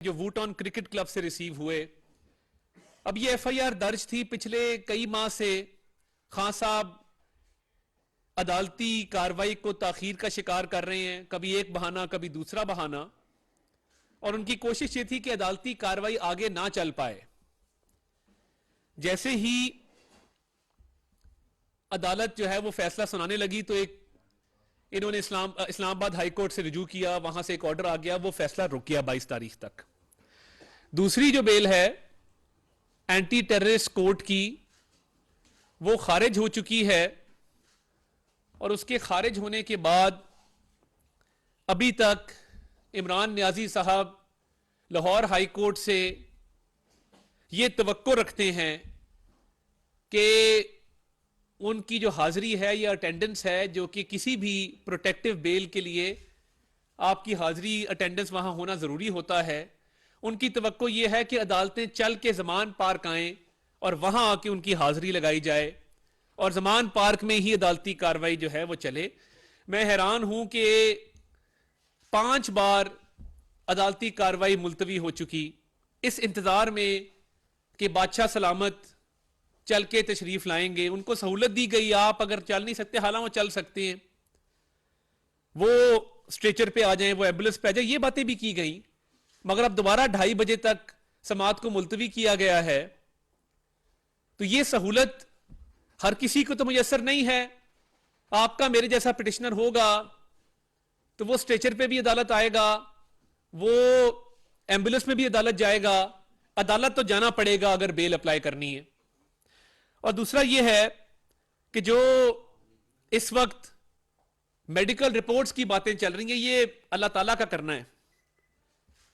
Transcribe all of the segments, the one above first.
जो वूटॉन cricket club से receive हुए। अब ये एफआईआर दर्ज थी, पिछले कई माह से खान साहब अदालती कार्रवाई को ताखीर का शिकार कर रहे हैं, कभी एक बहाना कभी दूसरा बहाना, और उनकी कोशिश ये थी कि अदालती कार्रवाई आगे ना चल पाए। जैसे ही अदालत जो है वो फैसला सुनाने लगी तो इन्होंने इस्लामाबाद हाई कोर्ट से रुजू किया, वहां से एक ऑर्डर आ गया, वो फैसला रुक गया 22 तारीख तक। दूसरी जो बेल है एंटी टेररिस्ट कोर्ट की, वो खारिज हो चुकी है, और उसके खारिज होने के बाद अभी तक इमरान नियाजी साहब लाहौर हाई कोर्ट से ये तवक्को रखते हैं कि उनकी जो हाजिरी है या अटेंडेंस है, जो कि किसी भी प्रोटेक्टिव बेल के लिए आपकी हाजिरी अटेंडेंस वहां होना जरूरी होता है, उनकी तवक्को ये है कि अदालतें चल के जमान पार्क आएं और वहां आके उनकी हाजिरी लगाई जाए और जमान पार्क में ही अदालती कार्रवाई जो है वो चले। मैं हैरान हूं कि 5 बार अदालती कार्रवाई मुलतवी हो चुकी, इस इंतजार में कि बादशाह सलामत चल के तशरीफ लाएंगे। उनको सहूलत दी गई, आप अगर चल नहीं सकते, हालांकि वो चल सकते हैं, वो स्ट्रेचर पे आ जाएं, वो एम्बुलेंस पे आ जाए, ये बातें भी की गई, मगर अब दोबारा 2:30 बजे तक समाअत को मुलतवी किया गया है। तो ये सहूलत हर किसी को तो मुयसर नहीं है। आपका मेरे जैसा पिटिशनर होगा तो वो स्ट्रेचर पे भी अदालत आएगा, वो एम्बुलेंस में भी अदालत जाएगा, अदालत तो जाना पड़ेगा अगर बेल अप्लाई करनी है। और दूसरा ये है कि जो इस वक्त मेडिकल रिपोर्ट्स की बातें चल रही हैं, ये अल्लाह ताला का करना है।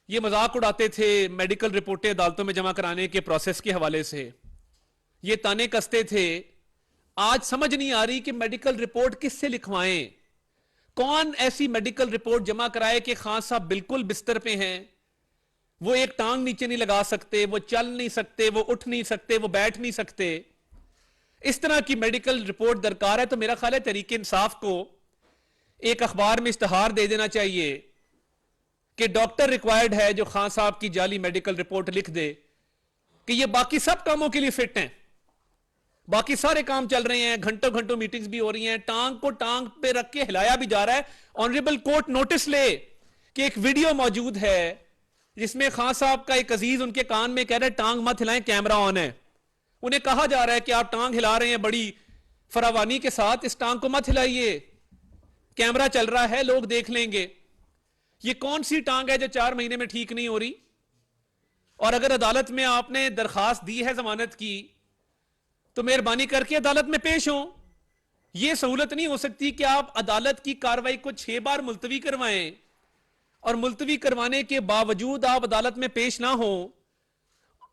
ये मजाक उड़ाते थे मेडिकल रिपोर्टें अदालतों में जमा कराने के प्रोसेस के हवाले से, ये ताने कसते थे। आज समझ नहीं आ रही कि मेडिकल रिपोर्ट किससे लिखवाएं, कौन ऐसी मेडिकल रिपोर्ट जमा कराए कि खान साहब बिल्कुल बिस्तर पे हैं, वो एक टांग नीचे नहीं लगा सकते, वो चल नहीं सकते, वो उठ नहीं सकते, वो बैठ नहीं सकते। इस तरह की मेडिकल रिपोर्ट दरकार है। तो मेरा ख्याल है तहरीक इंसाफ को एक अखबार में इश्तहार दे देना चाहिए कि डॉक्टर रिक्वायर्ड है जो खान साहब की जाली मेडिकल रिपोर्ट लिख दे कि ये बाकी सब कामों के लिए फिट हैं, बाकी सारे काम चल रहे हैं, घंटों घंटों मीटिंग्स भी हो रही हैं, टांग को टांग पे रख के हिलाया भी जा रहा है। ऑनरेबल कोर्ट नोटिस ले कि एक वीडियो मौजूद है जिसमें खान साहब का एक अजीज उनके कान में कह रहे हैं टांग मत हिलाएं, कैमरा ऑन है। उन्हें कहा जा रहा है कि आप टांग हिला रहे हैं बड़ी फरावानी के साथ, इस टांग को मत हिलाइए, कैमरा चल रहा है, लोग देख लेंगे। ये कौन सी टांग है जो 4 महीने में ठीक नहीं हो रही? और अगर अदालत में आपने दरखास्त दी है जमानत की तो मेहरबानी करके अदालत में पेश हो। यह सहूलत नहीं हो सकती कि आप अदालत की कार्रवाई को 6 बार मुलतवी करवाएं और मुलतवी करवाने के बावजूद आप अदालत में पेश ना हो।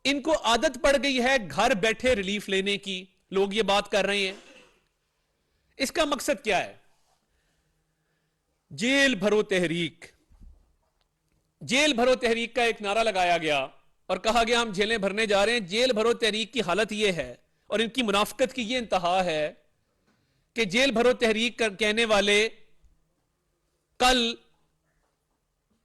इनको आदत पड़ गई है घर बैठे रिलीफ लेने की, लोग ये बात कर रहे हैं। इसका मकसद क्या है? जेल भरो तहरीक। जेल भरो तहरीक का एक नारा लगाया गया और कहा गया हम जेलें भरने जा रहे हैं। जेल भरो तहरीक की हालत यह है और इनकी मुनाफिकत की यह इंतहा है कि जेल भरो तहरीक कहने वाले कल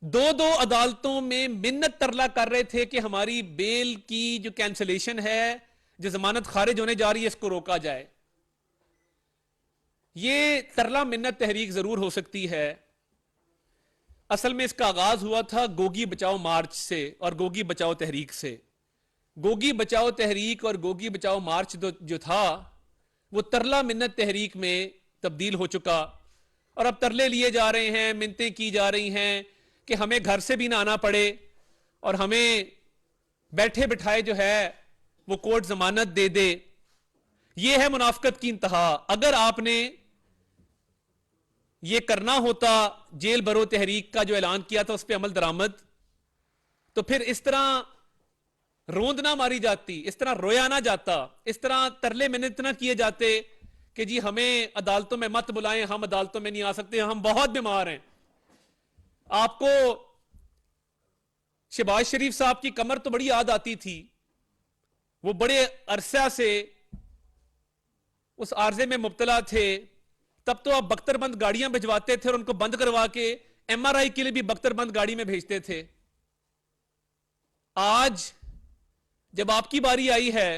2 अदालतों में मिन्नत तरला कर रहे थे कि हमारी बेल की जो कैंसलेशन है, जो जमानत खारिज होने जा रही है, इसको रोका जाए। यह तरला मिन्नत तहरीक जरूर हो सकती है। असल में इसका आगाज हुआ था गोगी बचाओ मार्च से और गोगी बचाओ तहरीक से। गोगी बचाओ तहरीक और गोगी बचाओ मार्च जो था वो तरला मिन्नत तहरीक में तब्दील हो चुका और अब तरले लिए जा रहे हैं, मिन्नतें की जा रही हैं कि हमें घर से भी ना आना पड़े और हमें बैठे बिठाए जो है वो कोर्ट जमानत दे दे। ये है मुनाफिकत की इंतहा। अगर आपने ये करना होता, जेल भरो तहरीक का जो ऐलान किया था उस पर अमल दरामद, तो फिर इस तरह रोंद ना मारी जाती, इस तरह रोया ना जाता, इस तरह तरले मिन्नत ना किए जाते कि जी हमें अदालतों में मत बुलाएं, हम अदालतों में नहीं आ सकते, हम बहुत बीमार हैं। आपको शहबाज शरीफ साहब की कमर तो बड़ी याद आती थी, वो बड़े अरसा से उस आर्जे में मुब्तला थे। तब तो आप बख्तरबंद गाड़ियां भिजवाते थे और उनको बंद करवा के एमआरआई के लिए भी बख्तरबंद गाड़ी में भेजते थे। आज जब आपकी बारी आई है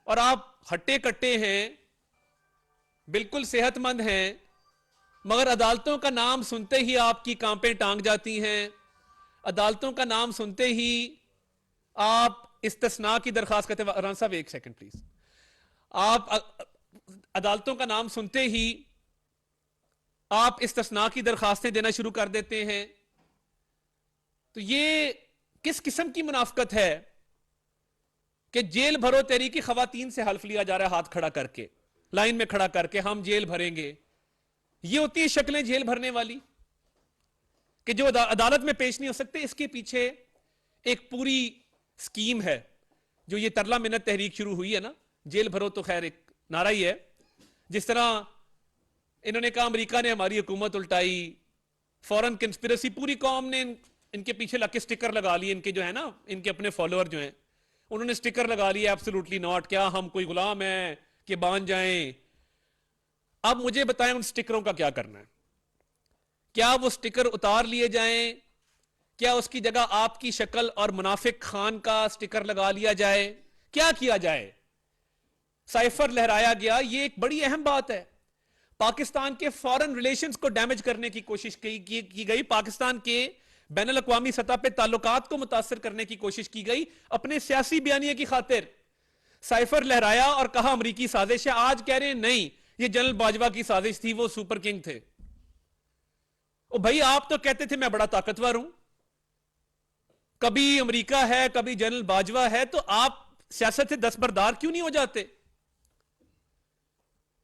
और आप हट्टे कट्टे हैं, बिल्कुल सेहतमंद हैं, मगर अदालतों का नाम सुनते ही आपकी कांपें टांग जाती हैं, अदालतों का नाम सुनते ही आप इस्तिस्ना की दरखास्त करते हैं। राना साहब एक सेकंड प्लीज। आप अदालतों का नाम सुनते ही आप इस्तिस्ना की दरखास्तें देना शुरू कर देते हैं। तो ये किस किस्म की मुनाफकत है कि जेल भरो तेरी की खवातीन से हल्फ लिया जा रहा है, हाथ खड़ा करके, लाइन में खड़ा करके, हम जेल भरेंगे। ये होती है शक्लें जेल भरने वाली कि जो अदालत में पेश नहीं हो सकते। इसके पीछे एक पूरी स्कीम है। जो ये तरला मिन्नत तहरीक शुरू हुई है ना, जेल भरो, तो खैर एक नारा ही है। जिस तरह इन्होंने कहा अमेरिका ने हमारी हुकूमत उल्टाई, फॉरेन कंस्पिरेसी, पूरी कौम ने इनके पीछे लग के स्टिकर लगा लिए। इनके जो है ना, इनके अपने फॉलोअर जो हैं, उन्होंने स्टिकर लगा लिए एब्सोल्युटली नॉट, क्या हम कोई गुलाम हैं कि बांध जाएं। अब मुझे बताएं उन स्टिकरों का क्या करना है। क्या वो स्टिकर उतार लिए जाएं? क्या उसकी जगह आपकी शक्ल और मुनाफिक खान का स्टिकर लगा लिया जाए? क्या किया जाए? साइफर लहराया गया, ये एक बड़ी अहम बात है। पाकिस्तान के फॉरेन रिलेशंस को डैमेज करने की कोशिश की गई, पाकिस्तान के बैनुल अक़वामी सतह पे ताल्लुकात को मुतासर करने की कोशिश की गई अपने सियासी बयानिए की खातिर। साइफर लहराया और कहा अमरीकी साजिश है। आज कह रहे हैं नहीं, ये जनरल बाजवा की साजिश थी, वो सुपर किंग थे। ओ भाई, आप तो कहते थे मैं बड़ा ताकतवर हूं, कभी अमेरिका है कभी जनरल बाजवा है, तो आप सियासत से दस्तबरदार क्यों नहीं हो जाते?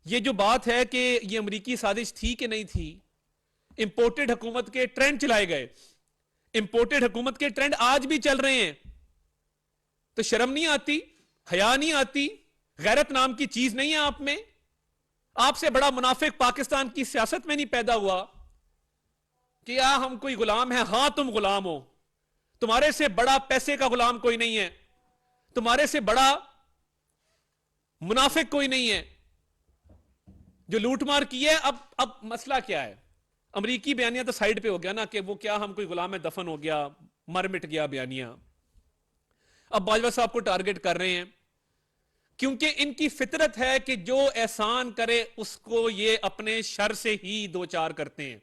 ये जो बात है कि ये अमेरिकी साजिश थी कि नहीं थी, इंपोर्टेड हुकूमत के ट्रेंड चलाए गए, इंपोर्टेड हुकूमत के ट्रेंड आज भी चल रहे हैं, तो शर्म नहीं आती, हया नहीं आती, गैरत नाम की चीज नहीं है आप में? आपसे बड़ा मुनाफिक पाकिस्तान की सियासत में नहीं पैदा हुआ कि या हम कोई गुलाम है। हां, तुम गुलाम हो, तुम्हारे से बड़ा पैसे का गुलाम कोई नहीं है, तुम्हारे से बड़ा मुनाफिक कोई नहीं है जो लूटमार की है। अब मसला क्या है? अमरीकी बयानिया तो साइड पे हो गया ना, कि वो क्या हम कोई गुलाम है, दफन हो गया, मर मिट गया बयानिया। अब बाजवा साहब को टारगेट कर रहे हैं क्योंकि इनकी फितरत है कि जो एहसान करे उसको ये अपने शर से ही दो चार करते हैं।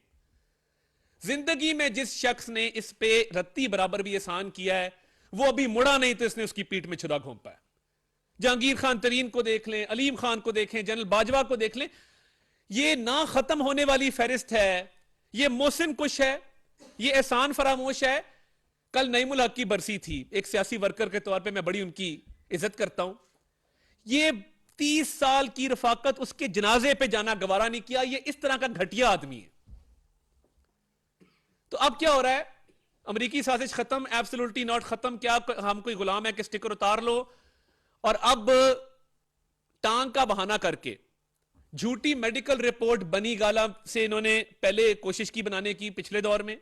जिंदगी में जिस शख्स ने इस पे रत्ती बराबर भी एहसान किया है, वो अभी मुड़ा नहीं तो इसने उसकी पीठ में छुरा घोंपा है। जहांगीर खान तरीन को देख लें, अलीम खान को देखें, जनरल बाजवा को देख लें, ये ना खत्म होने वाली फहरिस्त है। ये मोहसिन कुश है, ये एहसान फरामोश है। कल नईमुल हक की बरसी थी, एक सियासी वर्कर के तौर पे मैं बड़ी उनकी इज्जत करता हूं। ये 30 साल की रफाकत, उसके जनाजे पे जाना गवारा नहीं किया। ये इस तरह का घटिया आदमी है। तो अब क्या हो रहा है? अमेरिकी साजिश खत्म, एब्सोल्युटली नॉट खत्म। क्या हम कोई गुलाम है कि स्टिकर उतार लो? और अब टांग का बहाना करके झूठी मेडिकल रिपोर्ट बनी गाला से इन्होंने पहले कोशिश की बनाने की पिछले दौर में।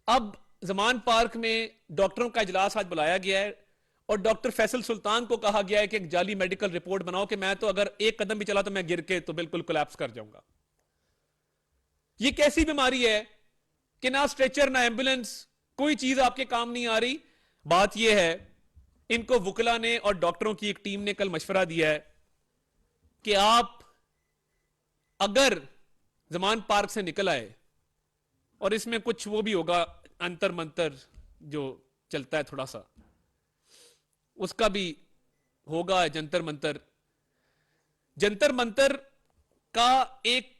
अब जमान पार्क में डॉक्टरों का इजलास आज बुलाया गया है और डॉक्टर फैसल सुल्तान को कहा गया है कि एक जाली मेडिकल रिपोर्ट बनाओ कि मैं तो अगर एक कदम भी चला तो मैं गिर के तो बिल्कुल कोलैप्स कर जाऊंगा। ये कैसी बीमारी है कि ना स्ट्रेचर ना एम्बुलेंस, कोई चीज आपके काम नहीं आ रही। बात यह है, इनको वुकला ने और डॉक्टरों की एक टीम ने कल मशवरा दिया है कि आप अगर जमान पार्क से निकल आए, और इसमें कुछ वो भी होगा अंतर मंतर जो चलता है थोड़ा सा, उसका भी होगा जंतर मंतर। जंतर मंतर का एक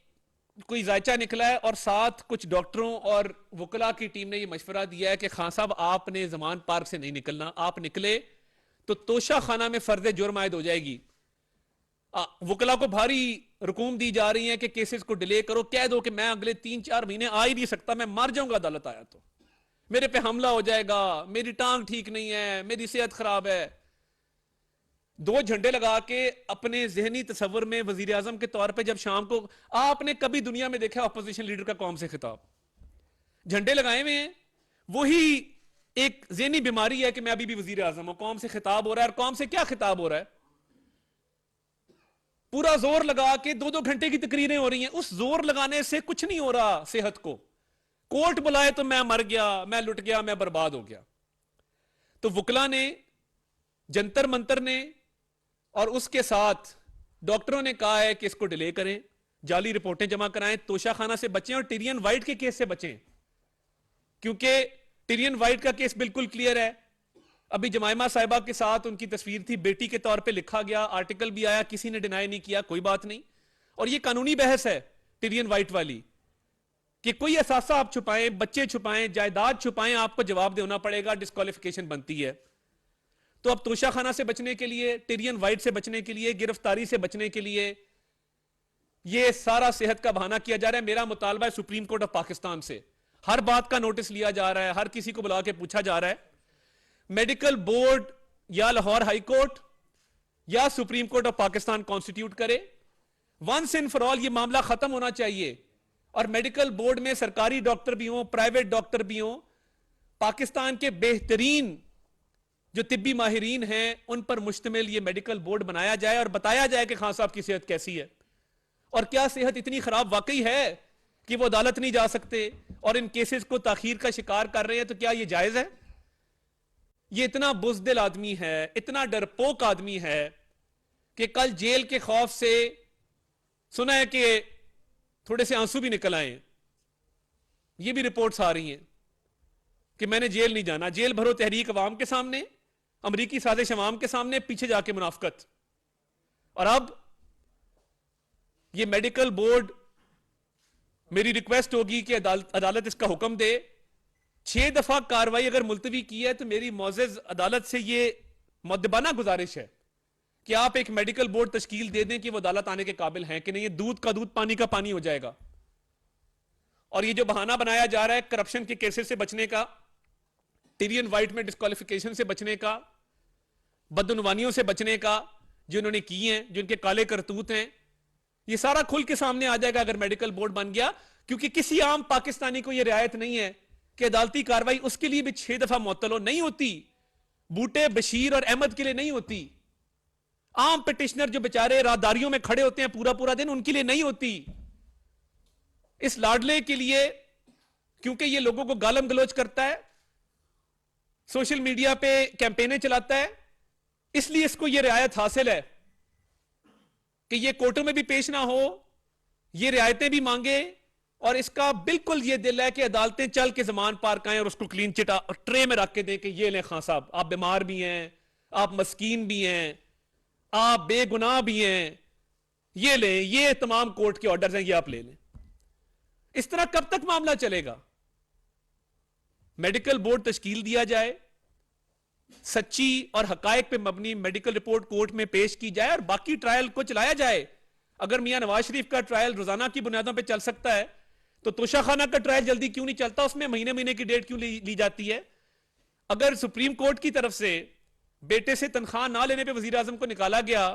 कोई जायचा निकला है और साथ कुछ डॉक्टरों और वुकला की टीम ने यह मशवरा दिया है कि खान साहब आपने जमान पार्क से नहीं निकलना, आप निकले तो तोशा खाना में फर्द जुर्म आयद हो जाएगी। वुकला को भारी रकूम दी जा रही है कि केसेस को डिले करो, कह दो कि मैं अगले 3-4 महीने आ ही नहीं सकता, मैं मर जाऊंगा अदालत आया तो, मेरे पे हमला हो जाएगा, मेरी टांग ठीक नहीं है, मेरी सेहत खराब है। 2 झंडे लगा के अपने जहनी तस्वर में वजीर आजम के तौर पे जब शाम को, आपने कभी दुनिया में देखा अपोजिशन लीडर का कौम से खिताब? झंडे लगाए हुए हैं। वही एक जहनी बीमारी है कि मैं अभी भी वजीर आजम हूं, कौम से खिताब हो रहा है। और कौम से क्या खिताब हो रहा है? पूरा जोर लगा के 2-2 घंटे की तकरीरें हो रही हैं। उस जोर लगाने से कुछ नहीं हो रहा सेहत को। कोर्ट बुलाए तो मैं मर गया, मैं लुट गया, मैं बर्बाद हो गया। तो वकला ने, जंतर मंतर ने और उसके साथ डॉक्टरों ने कहा है कि इसको डिले करें, जाली रिपोर्टें जमा कराएं, तोशाखाना से बचें और टिरियन वाइट के केस से बचें, क्योंकि टिरियन वाइट का केस बिल्कुल क्लियर है। अभी जमाइमा साहिबा के साथ उनकी तस्वीर थी, बेटी के तौर पे लिखा गया, आर्टिकल भी आया, किसी ने डिनाई नहीं किया, कोई बात नहीं। और ये कानूनी बहस है टिरियन वाइट वाली कि कोई असासा आप छुपाएं, बच्चे छुपाएं, जायदाद छुपाएं, आपको जवाब देना पड़ेगा, डिस्क्वालिफिकेशन बनती है। तो अब तोशाखाना से बचने के लिए, टिरियन वाइट से बचने के लिए, गिरफ्तारी से बचने के लिए ये सारा सेहत का बहाना किया जा रहा है। मेरा मुतालबा है सुप्रीम कोर्ट ऑफ पाकिस्तान से, हर बात का नोटिस लिया जा रहा है, हर किसी को बुला के पूछा जा रहा है, मेडिकल बोर्ड या लाहौर हाई कोर्ट या supreme court of Pakistan constitute करे, वंस एंड फॉर ऑल ये मामला खत्म होना चाहिए। और मेडिकल बोर्ड में सरकारी डॉक्टर भी हों, प्राइवेट डॉक्टर भी हों, पाकिस्तान के बेहतरीन जो तिब्बी माहिरीन हैं उन पर मुश्तमिल ये मेडिकल बोर्ड बनाया जाए और बताया जाए कि खान साहब की सेहत कैसी है और क्या सेहत इतनी खराब वाकई है कि वो अदालत नहीं जा सकते और इन केसेस को ताखीर का शिकार कर रहे हैं। तो क्या ये जायज है? ये इतना बुज़दिल आदमी है, इतना डरपोक आदमी है कि कल जेल के खौफ से सुना है कि थोड़े से आंसू भी निकल आए। ये भी रिपोर्ट्स आ रही हैं कि मैंने जेल नहीं जाना। जेल भरो तहरीक अवाम के सामने, अमरीकी साजिश अवाम के सामने, पीछे जाके मुनाफकत। और अब ये मेडिकल बोर्ड, मेरी रिक्वेस्ट होगी कि अदालत इसका हुक्म दे। 6 दफा कार्रवाई अगर मुलतवी की है तो मेरी मोअज़्ज़ज़ अदालत से ये मुद्दबाना गुजारिश है कि आप एक मेडिकल बोर्ड तश्कील दे दें कि वो अदालत आने के काबिल हैं कि नहीं। ये दूध का दूध, पानी का पानी हो जाएगा। और ये जो बहाना बनाया जा रहा है करप्शन के केसेस से बचने का, टिरियन वाइट में डिस्क्वालिफिकेशन से बचने का, बदउनवानियों से बचने का, जो इन्होंने की हैं, जो इनके काले करतूत हैं, ये सारा खुल के सामने आ जाएगा अगर मेडिकल बोर्ड बन गया। क्योंकि किसी आम पाकिस्तानी को यह रियायत नहीं है कि अदालती कार्रवाई उसके लिए भी 6 दफा मुअत्तल नहीं होती। बूटे, बशीर और अहमद के लिए नहीं होती। आम पिटिशनर जो बेचारे राहदारियों में खड़े होते हैं पूरा पूरा दिन, उनके लिए नहीं होती। इस लाडले के लिए, क्योंकि ये लोगों को गालम गलोच करता है, सोशल मीडिया पे कैंपेनें चलाता है, इसलिए इसको ये रियायत हासिल है कि ये कोर्टों में भी पेश ना हो, ये रियायतें भी मांगे। और इसका बिल्कुल ये दिल है कि अदालतें चल के जमान पार काएं और उसको क्लीन चिट ट्रे में रख के दें कि ये लें खान साहब, आप बीमार भी हैं, आप मस्कीन भी हैं, आप बेगुनाह भी हैं, ये लें, ये तमाम कोर्ट के ऑर्डर्स हैं, ये आप ले लें। इस तरह कब तक मामला चलेगा? मेडिकल बोर्ड तश्कील दिया जाए, सच्ची और हकायक पे मबनी मेडिकल रिपोर्ट कोर्ट में पेश की जाए और बाकी ट्रायल को चलाया जाए। अगर मियां नवाज शरीफ का ट्रायल रोजाना की बुनियादों पे चल सकता है तो तोशाखाना का ट्रायल जल्दी क्यों नहीं चलता? उसमें महीने महीने की डेट क्यों ली जाती है? अगर सुप्रीम कोर्ट की तरफ से बेटे से तनख्वाह ना लेने पे वजीर आजम को निकाला गया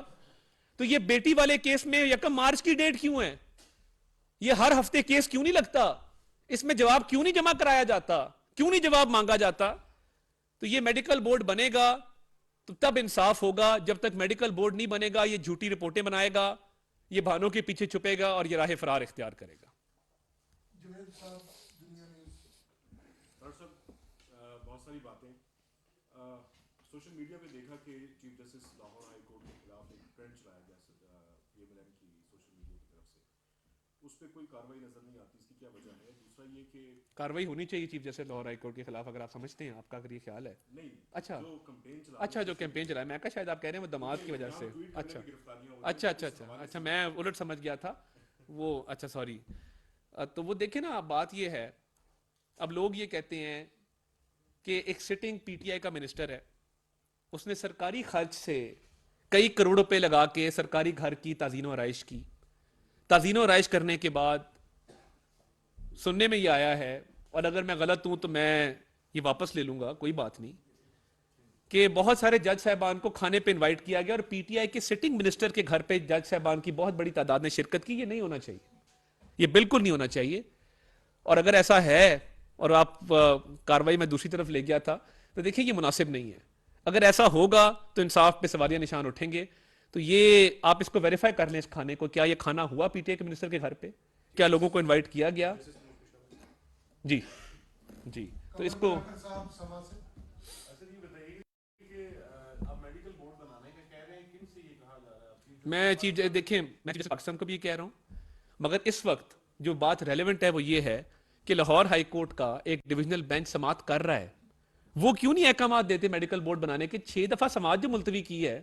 तो ये बेटी वाले केस में 1 मार्च की डेट क्यों है? ये हर हफ्ते केस क्यों नहीं लगता? इसमें जवाब क्यों नहीं जमा कराया जाता? क्यों नहीं जवाब मांगा जाता? तो ये मेडिकल बोर्ड बनेगा तो तब इंसाफ होगा। जब तक मेडिकल बोर्ड नहीं बनेगा ये झूठी रिपोर्टें बनाएगा, ये बहानों के पीछे छुपेगा और ये राह फरार इख्तियार करेगा। बहुत सारी बातें सोशल मीडिया पे देखा कि chief justice Lahore high court के खिलाफ एक ट्रेंड चलाया गया PMLN की सोशल मीडिया की तरफ से, उस पर कोई कार्रवाई नजर नहीं आती, इसकी क्या वजह है? दूसरा ये कि कार्रवाई होनी चाहिए chief justice Lahore high court के खिलाफ, अगर आप समझते हैं, आपका अगर ये ख्याल है। नहीं, अच्छा, जो कैंपेन चला, अच्छा, जो कैंपेन चलाया, मैं कहा शायद आप कह रहे हैं वो दमाद की वजह से। अच्छा अच्छा अच्छा अच्छा अच्छा, मैं उलट समझ गया था वो। अच्छा सॉरी। तो वो देखे ना, बात ये है, अब लोग ये कहते हैं कि एक सिटिंग PTI का मिनिस्टर है, उसने सरकारी खर्च से कई करोड़ रुपए लगा के सरकारी घर की ताज़ीनो आराइश की। ताज़ीनो आराइश करने के बाद सुनने में ये आया है, और अगर मैं गलत हूं तो मैं ये वापस ले लूंगा, कोई बात नहीं, कि बहुत सारे जज साहबान को खाने पे इनवाइट किया गया और PTI के सिटिंग मिनिस्टर के घर पे जज साहबान की बहुत बड़ी तादाद ने शिरकत की। ये नहीं होना चाहिए, ये बिल्कुल नहीं होना चाहिए। और अगर ऐसा है और आप कार्रवाई में दूसरी तरफ ले गया था तो देखिए ये मुनासिब नहीं है। अगर ऐसा होगा तो इंसाफ पे सवालिया निशान उठेंगे। तो ये आप इसको वेरीफाई कर लें, इस खाने को, क्या ये खाना हुआ PTI के मिनिस्टर के घर पे? क्या लोगों को इनवाइट किया गया? जी जी, तो इसको ये अब मेडिकल बोर्ड बनाने का कह रहे हैं, किन से ये कहा जा रहा है आपकी? मैं चीज देखिए, मैं चीज पाकिस्तान को भी ये कह रहा हूं, मगर इस वक्त जो बात रेलेवेंट है वो ये है कि लाहौर हाई कोर्ट का एक डिविजनल बेंच समाअत कर रहा है, वो क्यों नहीं अहकाम देते मेडिकल बोर्ड बनाने के? 6 दफा समाज जो मुलतवी की है,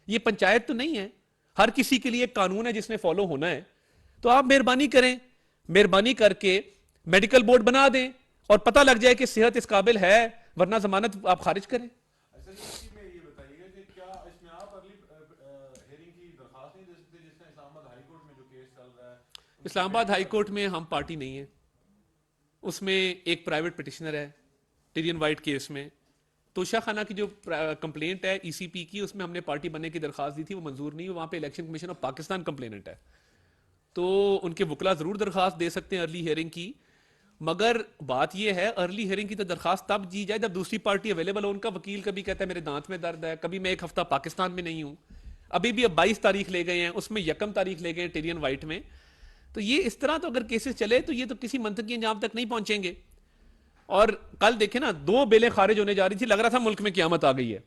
ये पंचायत तो नहीं है, हर किसी के लिए एक कानून है जिसने फॉलो होना है। तो आप मेहरबानी करें, मेहरबानी करके मेडिकल बोर्ड बना दें और पता लग जाए कि सेहत इस काबिल है, वरना जमानत आप खारिज करें। अच्छा जी, इसी में ये बताइएगा कि क्या इसमें आप अर्ली हेयरिंग की दरखास्त नहीं दे सकते, जिसमें इस्लामाबाद हाई कोर्ट में जो केस चल रहा है? इस्लामाबाद हाई कोर्ट में हम पार्टी नहीं है, उसमें एक प्राइवेट पिटिशनर है टिरियन वाइट केस में। तोशा खाना की जो कंप्लेंट है ईसीपी की, उसमें हमने पार्टी बनने की दरखास्त दी थी, वो मंजूर नहीं हुई। वहां पे election commission of Pakistan complainant है, तो उनके वकला जरूर दरखास्त दे सकते हैं अर्ली हियरिंग की। मगर बात यह है, अर्ली हियरिंग की तो दरखास्त तब दी जाए जब दूसरी पार्टी अवेलेबल हो। उनका वकील कभी कहता है मेरे दांत में दर्द है, कभी मैं एक हफ्ता पाकिस्तान में नहीं हूं। अभी भी अब 22 तारीख ले गए हैं, उसमें 1 तारीख ले गए हैं टिरियन वाइट में। तो ये इस तरह तो अगर केसेस चले तो ये तो किसी मंतकी अंजाम तक नहीं पहुंचेंगे। और कल देखे ना, 2 बेलें खारिज होने जा रही थी, लग रहा था मुल्क में क़यामत आ गई है।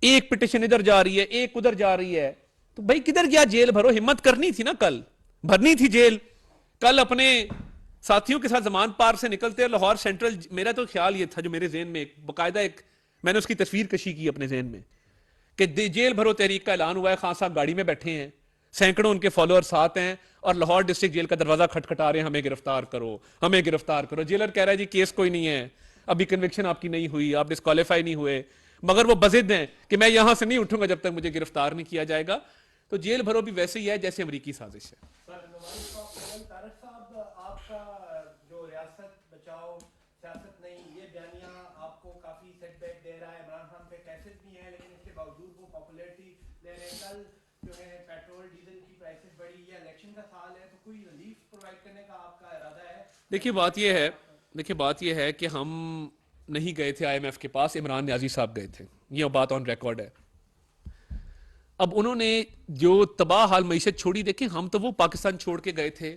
एक पिटिशन इधर जा रही है, एक उधर जा रही है, तो भाई किधर गया? जेल भरो, हिम्मत करनी थी ना, कल भरनी थी जेल। कल अपने साथियों के साथ जमान पार्क से निकलते लाहौर सेंट्रल, मेरा तो ख्याल ये था, जो मेरे जहन में बाकायदा एक मैंने उसकी तस्वीर कशी की अपने जहन में, कि जेल भरो तहरीक का ऐलान हुआ है, खान साहब गाड़ी में बैठे हैं, सैकड़ों उनके फॉलोअर साथ हैं, और लाहौर डिस्ट्रिक्ट जेल का दरवाजा खटखटा रहे हैं, हमें गिरफ्तार करो, हमें गिरफ्तार करो। जेलर कह रहा है जी केस कोई नहीं है, अभी कन्विक्शन आपकी नहीं हुई, आप डिस्क्वालीफाई नहीं हुए, मगर वो बजिद हैं कि मैं यहां से नहीं उठूंगा जब तक मुझे गिरफ्तार नहीं किया जाएगा। तो जेल भरो भी वैसे ही है जैसे अमरीकी साजिश है। आपका जो रियासत बचाओ सियासत नहीं, ये बयानिया आपको काफी सेटबैक दे रहा है। इमरान खान पे कैसेस भी हैं, लेकिन इसके बावजूद वो पॉपुलैरिटी ले रहे हैं। कल जो है पेट्रोल डीजल की प्राइसेस बढ़ी, ये इलेक्शन का साल है, तो कोई रिलीफ प्रोवाइड करने का आपका इरादा है? देखिए बात यह है कि हम नहीं गए थे IMF के पास, इमरान न्याजी साहब गए थे, ये बात ऑन रिकॉर्ड है। अब उन्होंने जो तबाह हाल मईशत छोड़ी, देखिए हम तो वो पाकिस्तान छोड़ के गए थे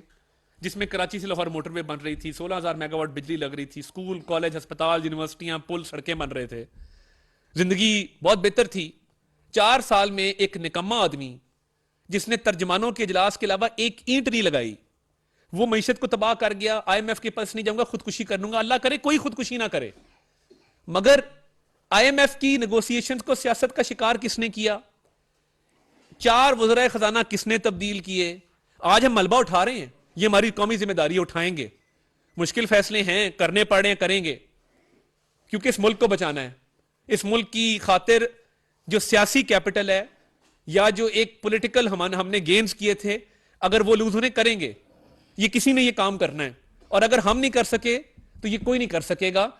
जिसमें कराची से लाहौर मोटरवे बन रही थी, 16,000 मेगावाट बिजली लग रही थी, स्कूल कॉलेज अस्पताल यूनिवर्सिटियां पुल सड़कें बन रहे थे, जिंदगी बहुत बेहतर थी। 4 साल में एक निकम्मा आदमी जिसने तर्जमानों के इजलास के अलावा एक ईंट नहीं लगाई, वो मईशत को तबाह कर गया। IMF के पास नहीं जाऊंगा, खुदकुशी कर लूंगा। अल्लाह करे कोई खुदकुशी ना करे, मगर IMF की नेगोशिएशंस को सियासत का शिकार किसने किया? 4 वज़राए खजाना किसने तब्दील किए? आज हम मलबा उठा रहे हैं, ये हमारी कौमी जिम्मेदारी, उठाएंगे। मुश्किल फैसले हैं, करने पड़े करेंगे, क्योंकि इस मुल्क को बचाना है। इस मुल्क की खातिर जो सियासी कैपिटल है या जो एक पॉलिटिकल हमने गेन्स किए थे, अगर वो लूज होने करेंगे, ये किसी ने ये काम करना है। और अगर हम नहीं कर सके तो ये कोई नहीं कर सकेगा,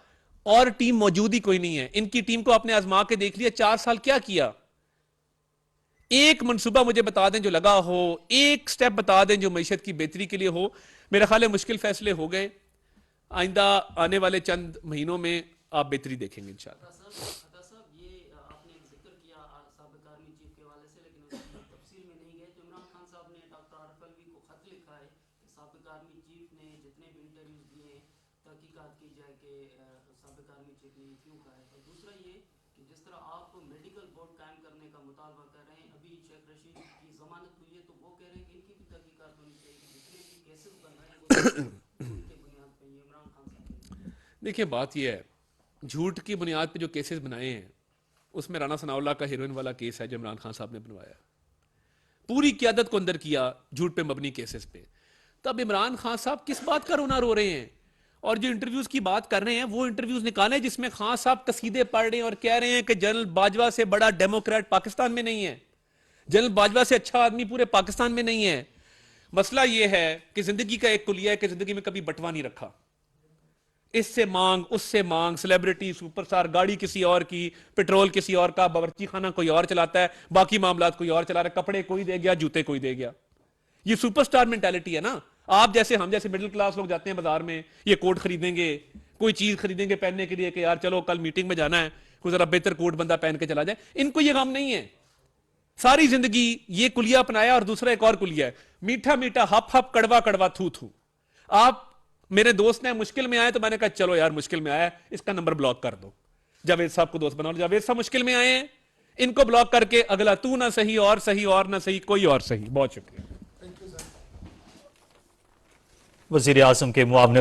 और टीम मौजूद ही कोई नहीं है। इनकी टीम को आपने आजमा के देख लिया, 4 साल क्या किया? एक मंसूबा मुझे बता दें जो लगा हो, एक स्टेप बता दें जो मईशत की बेहतरी के लिए हो। मेरा ख्याल है मुश्किल फैसले हो गए, आइंदा आने वाले चंद महीनों में आप बेहतरी देखेंगे इंशाल्लाह। अता साहब, ये आपने एक जिक्र किया साबिक आर्मी चीफ के हवाले से, लेकिन उसकी तफसील में नहीं गए। तो इमरान खान साहब ने डॉक्टर आरिफ अलवी को खत लिखा है कि साबिक आर्मी चीफ ने जितने भी इंटरव्यूज दिए हैं, तहकीकात की जाए कि साबिक आर्मी चीफ ने क्यों कहा है। और दूसरा ये कि जिस तरह आप मेडिकल बोर्ड कायम करने का मुतालबा कर रहे हैं, अभी शेख रशीद की जमानत हुई है, तो वो कह रहे हैं कि इनकी भी तहकीकात होनी चाहिए, जितने भी केसेस बन रहे हैं वो के बुनियाद पर। ये इमरान खान साहब, देखिए बात यह है, झूठ की बुनियाद पे जो केसेस बनाए हैं, उसमें राना सनाउल्लाह का हीरोइन वाला केस है जो इमरान खान साहब ने बनवाया, पूरी क़यादत को अंदर किया झूठ पे मबनी केसेस पे। तब इमरान खान साहब किस बात का रोना रो रहे हैं? और जो इंटरव्यूज की बात कर रहे हैं, वो इंटरव्यूज निकालें जिसमें खान साहब कसीदे पढ़ रहे हैं और कह रहे हैं कि जनरल बाजवा से बड़ा डेमोक्रेट पाकिस्तान में नहीं है, जनरल बाजवा से अच्छा आदमी पूरे पाकिस्तान में नहीं है। मसला यह है कि जिंदगी का एक कुलिया है कि जिंदगी में कभी बंटवा नहीं रखा, इससे मांग उससे मांग, सेलिब्रिटी सुपरस्टार गाड़ी किसी और की, पेट्रोल किसी और का, बावर्ची खाना कोई और चलाता है, बाकी मामलात कोई और चला रहा है, कपड़े कोई दे गया, जूते कोई दे गया। ये सुपरस्टार मेंटालिटी है ना। आप जैसे हम जैसे मिडिल क्लास लोग जाते हैं बाजार में, ये कोट खरीदेंगे, कोई चीज खरीदेंगे पहनने के लिए कि यार चलो कल मीटिंग में जाना है, कोई जरा बेहतर कोट बंदा पहन के चला जाए। इनको ये काम नहीं है। सारी जिंदगी ये कुलिया अपनाया और दूसरा एक और कुलिया है, मीठा मीठा हप हप, कड़वा कड़वा थू थू। आप मेरे दोस्त ने मुश्किल में आए तो मैंने कहा चलो यार मुश्किल में आया, इसका नंबर ब्लॉक कर दो। जावेद साहब को दोस्त बना लो। जावेद साहब मुश्किल में आए हैं, इनको ब्लॉक करके अगला तू ना सही और ना सही कोई और सही। बहुत शुक्रिया। वज़ीर आज़म के मुआवने